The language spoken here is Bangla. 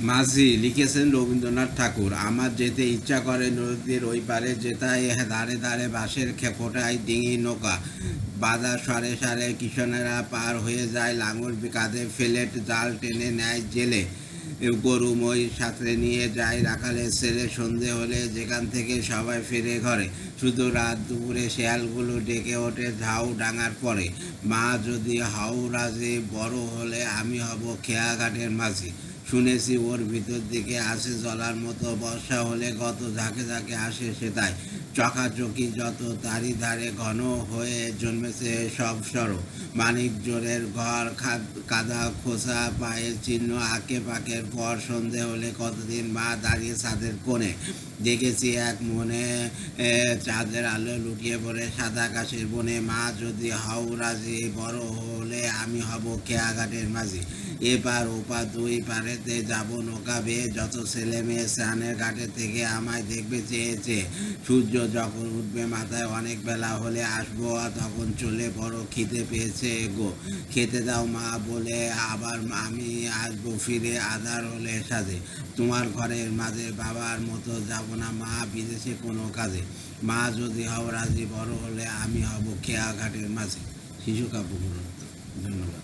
মাঝি লিখেছেন রবীন্দ্রনাথ ঠাকুর। আমার যেতে ইচ্ছা করে নদীর ওই পারে, যেটায় ধারে ধারে বাঁশের খেপোটায় ডিঙি নৌকা বাঁধা, সারে সারে কিষানেরা পার হয়ে যায়, লাঙল কাঁধে ফেলে জাল টেনে নেয় জেলে, গরু মহিষ সাথে নিয়ে যায় রাখালের ছেলে। সন্ধে হলে যেখান থেকে সবাই ফিরে ঘরে, শুধু রাত দুপুরে শেয়ালগুলো ডেকে ওঠে ঝাউ ডাঙার পরে। মা যদি হাউ রাজে, বড় হলে আমি হব খেয়াঘাটের মাঝি। শুনেছি ওর ভিতর দিকে আসে জলার মতো, বর্ষা হলে কত ঝাঁকে ঝাঁকে আসে সেটাই চকাচকি যত, তারই ধারে ঘন হয়ে জন্মেছে সব সড়ো। মানিক জোরের ঘর, কাদা খোসা পায়ের চিহ্ন আঁকে পাকের পর। সন্ধে হলে কতদিন মা দাঁড়িয়ে ছাদের কোণে, দেখেছি এক মনে চাঁদের আলো লুটিয়ে পড়ে সাদা আকাশের বনে। মা যদি হও রাজি, বড় হলে আমি হব খেয়াঘাটের মাঝি। এপার ওপার দুই পারেতে যাব নৌকা বেয়ে, যত ছেলে মেয়ে স্নানের ঘাটে থেকে আমায় দেখবে চেয়ে চেয়ে। সূর্য যখন উঠবে মাথায়, অনেক বেলা হলে আসবো, তখন চলে বড় খিদে পেয়েছে গো, খেতে দাও মা বলে আবার আমি আসবো ফিরে আধার হলে সাজে। তোমার ঘরের মাঝে বাবার মতো যাব না মা বিদেশে কোনো কাজে। মা যদি হও রাজি, বড় হলে আমি হব খেয়াঘাটের মাঝে। শিশু কাব্য গ্রন্থ। ধন্যবাদ।